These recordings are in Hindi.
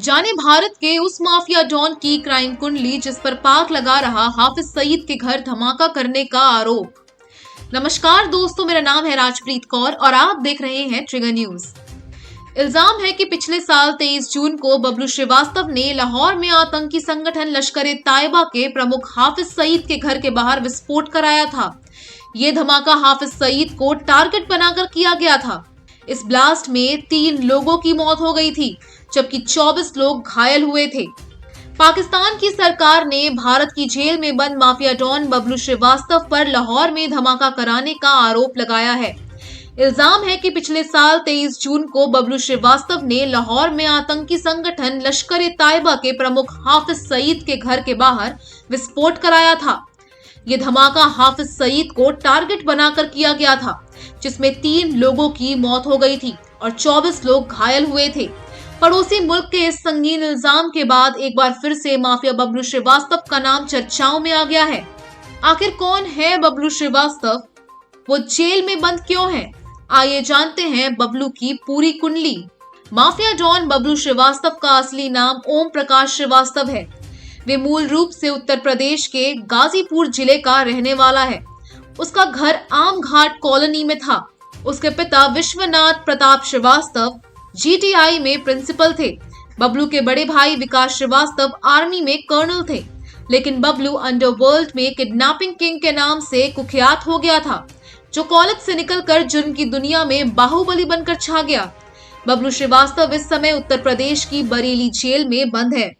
जाने भारत के उस माफिया डॉन की क्राइम कुंडली जिस पर पाक लगा रहा हाफिज सईद के घर धमाका करने का आरोप। नमस्कार दोस्तों, मेरा नाम है राजप्रीत कौर और आप देख रहे हैं ट्रिगर न्यूज। इल्जाम है कि पिछले साल 23 जून को बबलू श्रीवास्तव ने लाहौर में आतंकी संगठन लश्कर-ए-तायबा के प्रमुख हाफिज सईद के घर के बाहर विस्फोट कराया था। ये धमाका हाफिज सईद को टारगेट बनाकर किया गया था। इस ब्लास्ट में 3 लोगों की मौत हो गई थी, जबकि 24 लोग घायल हुए थे। पाकिस्तान की सरकार ने भारत की जेल में बंद माफिया डॉन बबलू श्रीवास्तव पर लाहौर में धमाका कराने का आरोप लगाया है। इल्जाम है कि पिछले साल 23 जून को बबलू श्रीवास्तव ने लाहौर में आतंकी संगठन लश्कर-ए-तायबा के प्रमुख हाफिज सईद के घर के बाहर विस्फोट कराया था। ये धमाका हाफिज सईद को टारगेट बनाकर किया गया था, जिसमें 3 लोगों की मौत हो गई थी और 24 लोग घायल हुए थे। पड़ोसी मुल्क के इस संगीन इल्जाम के बाद एक बार फिर से माफिया बबलू श्रीवास्तव का नाम चर्चाओं में आ गया है। आखिर कौन है बबलू श्रीवास्तव? वो जेल में बंद क्यों है? आइए जानते हैं बबलू की पूरी कुंडली। माफिया डॉन बबलू श्रीवास्तव का असली नाम ओम प्रकाश श्रीवास्तव है। वे मूल रूप से उत्तर प्रदेश के गाजीपुर जिले का रहने वाला है। उसका घर आम घाट कॉलोनी में था। उसके पिता विश्वनाथ प्रताप श्रीवास्तव GTI में प्रिंसिपल थे। बबलू के बड़े भाई विकास श्रीवास्तव आर्मी में कर्नल थे, लेकिन बबलू अंडरवर्ल्ड में किडनैपिंग किंग के नाम से कुख्यात हो गया था, जो कॉलेज से निकलकर जुर्म की दुनिया में बाहुबली बनकर छा गया। बबलू श्रीवास्तव इस समय उत्तर प्रदेश की बरेली जेल में बंद है।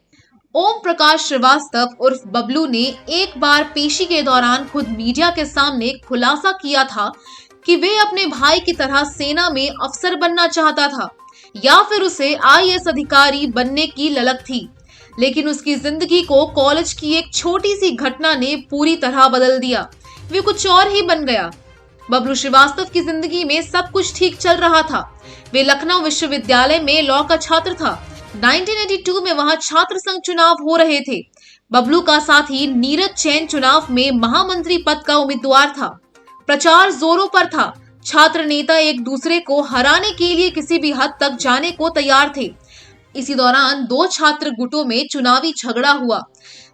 ओम प्रकाश श्रीवास्तव उर्फ बबलू ने एक बार पेशी के दौरान खुद मीडिया के सामने खुलासा किया था कि वे अपने भाई की तरह सेना में अफसर बनना चाहता था या फिर उसे IAS अधिकारी बनने की ललक थी, लेकिन उसकी जिंदगी को कॉलेज की एक छोटी सी घटना ने पूरी तरह बदल दिया। वे कुछ और ही बन गया। बबलू श्रीवास्तव की जिंदगी में सब कुछ ठीक चल रहा था। वे लखनऊ विश्वविद्यालय में लॉ का छात्र था। 1982 में वहां छात्र संघ चुनाव हो रहे थे। बबलू का साथी नीरज जैन चुनाव में महामंत्री पद का उम्मीदवार था। प्रचार जोरों पर था। छात्र नेता एक दूसरे को हराने के लिए किसी भी हद तक जाने को तैयार थे। इसी दौरान 2 छात्र गुटों में चुनावी झगड़ा हुआ,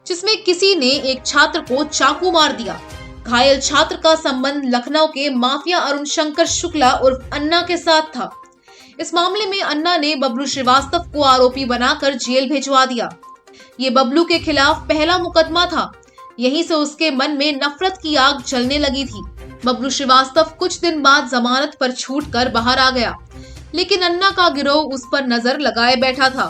जिसमें किसी ने एक छात्र को चाकू मार दिया। घायल छात्र का संबंध लखनऊ के माफिया अरुण शंकर शुक्ला उर्फ अन्ना के साथ था। इस मामले में अन्ना ने बबलू श्रीवास्तव को आरोपी बनाकर जेल भिजवा दिया। ये बबलू के खिलाफ पहला मुकदमा था। यहीं से उसके मन में नफरत की आग जलने लगी थी। बबलू श्रीवास्तव कुछ दिन बाद जमानत पर छूटकर बाहर आ गया, लेकिन अन्ना का गिरोह उस पर नजर लगाए बैठा था।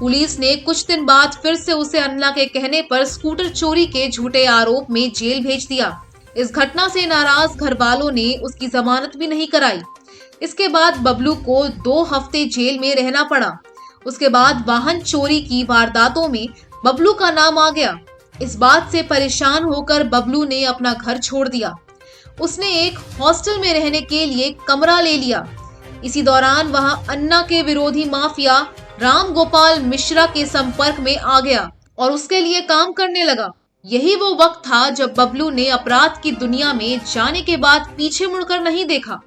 पुलिस ने कुछ दिन बाद फिर से उसे अन्ना के कहने पर स्कूटर चोरी के झूठे आरोप में जेल भेज दिया। इस घटना से नाराज घर वालों ने उसकी जमानत भी नहीं कराई। इसके बाद बबलू को 2 हफ्ते जेल में रहना पड़ा। उसके बाद वाहन चोरी की वारदातों में बबलू का नाम आ गया। इस बात से परेशान होकर बबलू ने अपना घर छोड़ दिया। उसने एक हॉस्टल में रहने के लिए कमरा ले लिया। इसी दौरान वहां अन्ना के विरोधी माफिया राम गोपाल मिश्रा के संपर्क में आ गया और उसके लिए काम करने लगा। यही वो वक्त था जब बबलू ने अपराध की दुनिया में जाने के बाद पीछे मुड़कर नहीं देखा।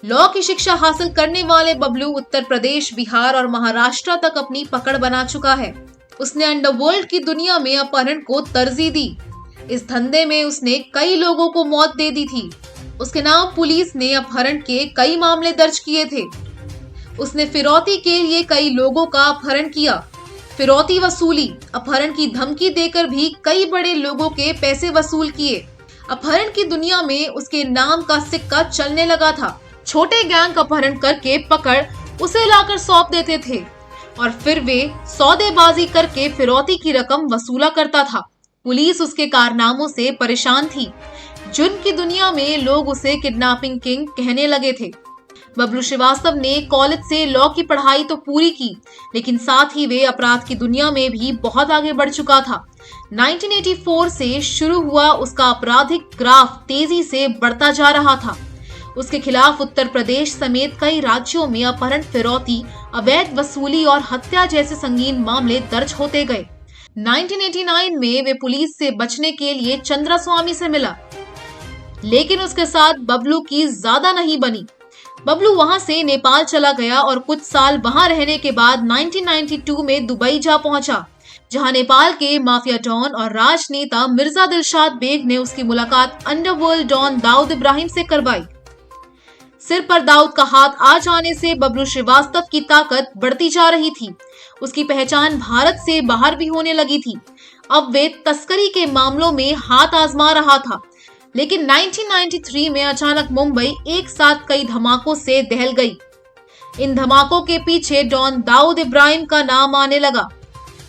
लॉ की शिक्षा हासिल करने वाले बबलू उत्तर प्रदेश, बिहार और महाराष्ट्र तक अपनी पकड़ बना चुका है। उसने अंडरवर्ल्ड की दुनिया में अपहरण को तरजीह दी। इस धंधे में उसने कई लोगों को मौत दे दी थी। उसके नाम पुलिस ने अपहरण के कई मामले दर्ज किए थे। उसने फिरौती के लिए कई लोगों का अपहरण किया, फिरौती वसूली, अपहरण की धमकी देकर भी कई बड़े लोगों के पैसे वसूल किए। अपहरण की दुनिया में उसके नाम का सिक्का चलने लगा था। छोटे गैंग अपहरण करके पकड़ उसे लाकर सौंप देते थे और फिर वे सौदेबाजी करके फिरौती की रकम वसूला करता था। पुलिस उसके कारनामों से परेशान थी। जुर्म की दुनिया में लोग उसे किडनैपिंग किंग कहने लगे थे। बबलू श्रीवास्तव ने कॉलेज से लॉ की पढ़ाई तो पूरी की, लेकिन साथ ही वे अपराध की दुनिया में भी बहुत आगे बढ़ चुका था। 1984 से शुरू हुआ उसका आपराधिक ग्राफ तेजी से बढ़ता जा रहा था। उसके खिलाफ उत्तर प्रदेश समेत कई राज्यों में अपहरण, फिरौती, अवैध वसूली और हत्या जैसे संगीन मामले दर्ज होते गए। 1989 में वे पुलिस से बचने के लिए चंद्रा स्वामी से मिला, लेकिन उसके साथ बबलू की ज्यादा नहीं बनी। बबलू वहां से नेपाल चला गया और कुछ साल वहां रहने के बाद 1992 में दुबई जा पहुंचा, जहां नेपाल के माफिया डॉन और राजनेता मिर्जा दिलशाद बेग ने उसकी मुलाकात अंडरवर्ल्ड डॉन दाऊद इब्राहिम से करवाई। सिर पर दाऊद का हाथ आ जाने से बबलू श्रीवास्तव की ताकत बढ़ती जा रही थी। उसकी पहचान भारत से बाहर भी होने लगी थी। अब वे तस्करी के मामलों में हाथ आजमा रहा था, लेकिन 1993 में अचानक मुंबई एक साथ कई धमाकों से दहल गई। इन धमाकों के पीछे डॉन दाऊद इब्राहिम का नाम आने लगा।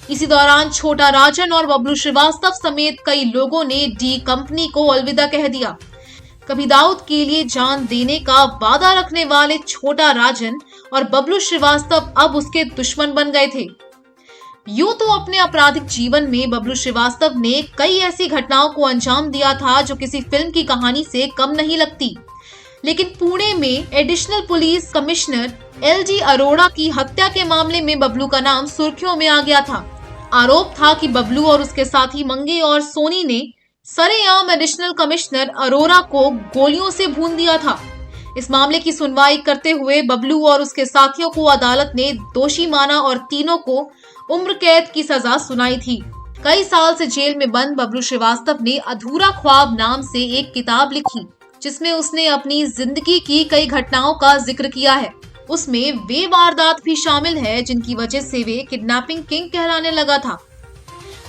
इसी दौरान छोटा राजन और बबलू श्रीवास्तव समेत कई लोगों ने डी कंपनी को अलविदा कह दिया। कभी दाऊद के लिए जान देने का वादा रखने वाले छोटा राजन और बबलू श्रीवास्तव अब उसके दुश्मन बन गए थे। यूं तो अपने आपराधिक जीवन में बबलू श्रीवास्तव ने कई ऐसी घटनाओं को अंजाम दिया था जो किसी फिल्म की कहानी से कम नहीं लगती, लेकिन पुणे में additional police commissioner LG Arora की हत्या के मामले में बबलू का नाम सुर्खियों में आ गया था। आरोप था कि बबलू और उसके साथी मंगे और सोनी ने सरेआम एडिशनल कमिश्नर अरोड़ा को गोलियों से भून दिया था। इस मामले की सुनवाई करते हुए बबलू और उसके साथियों को अदालत ने दोषी माना और तीनों को उम्र कैद की सजा सुनाई थी। कई साल से जेल में बंद बबलू श्रीवास्तव ने अधूरा ख्वाब नाम से एक किताब लिखी, जिसमें उसने अपनी जिंदगी की कई घटनाओं का जिक्र किया है। उसमें वे वारदात भी शामिल है जिनकी वजह से वे किडनैपिंग किंग कहलाने लगा था।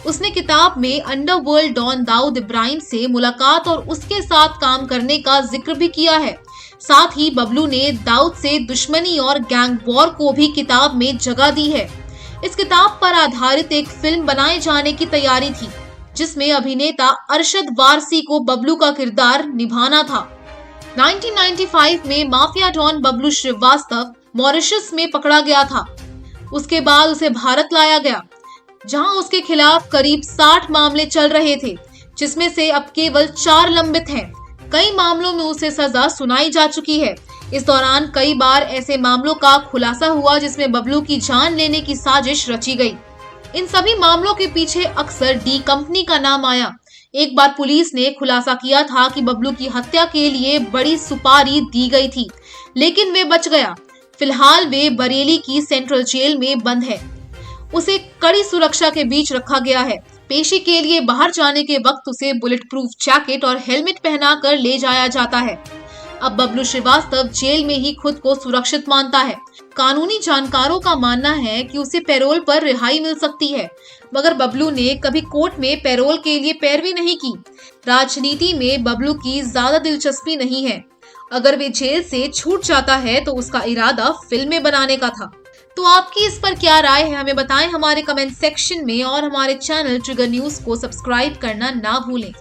उसने किताब में अंडरवर्ल्ड डॉन दाऊद इब्राहिम से मुलाकात और उसके साथ काम करने का जिक्र भी किया है। साथ ही बबलू ने दाऊद से दुश्मनी और गैंग वॉर को भी किताब में जगह दी है। इस किताब पर आधारित एक फिल्म बनाए जाने की तैयारी थी, जिसमें अभिनेता अरशद वारसी को बबलू का किरदार निभाना था। 1995 में mafia don Bablu Srivastava Mauritius में पकड़ा गया था। उसके बाद उसे भारत लाया गया, जहां उसके खिलाफ करीब 60 मामले चल रहे थे, जिसमें से अब केवल 4 लंबित हैं। कई मामलों में उसे सजा सुनाई जा चुकी है। इस दौरान कई बार ऐसे मामलों का खुलासा हुआ जिसमें बबलू की जान लेने की साजिश रची गई। इन सभी मामलों के पीछे अक्सर डी कंपनी का नाम आया। एक बार पुलिस ने खुलासा किया था कि बबलू की हत्या के लिए बड़ी सुपारी दी गई थी, लेकिन वे बच गया। फिलहाल वे बरेली की सेंट्रल जेल में बंद है। उसे कड़ी सुरक्षा के बीच रखा गया है। पेशी के लिए बाहर जाने के वक्त उसे बुलेट प्रूफ जैकेट और हेलमेट पहनाकर ले जाया जाता है। अब बबलू श्रीवास्तव जेल में ही खुद को सुरक्षित मानता है। कानूनी जानकारों का मानना है कि उसे पैरोल पर रिहाई मिल सकती है, मगर बबलू ने कभी कोर्ट में पैरोल के लिए पैरवी नहीं की। राजनीति में बबलू की ज्यादा दिलचस्पी नहीं है। अगर वे जेल से छूट जाता है तो उसका इरादा फिल्में बनाने का था। तो आपकी इस पर क्या राय है, हमें बताएं हमारे कमेंट सेक्शन में और हमारे चैनल ट्रिगर न्यूज को सब्सक्राइब करना ना भूलें।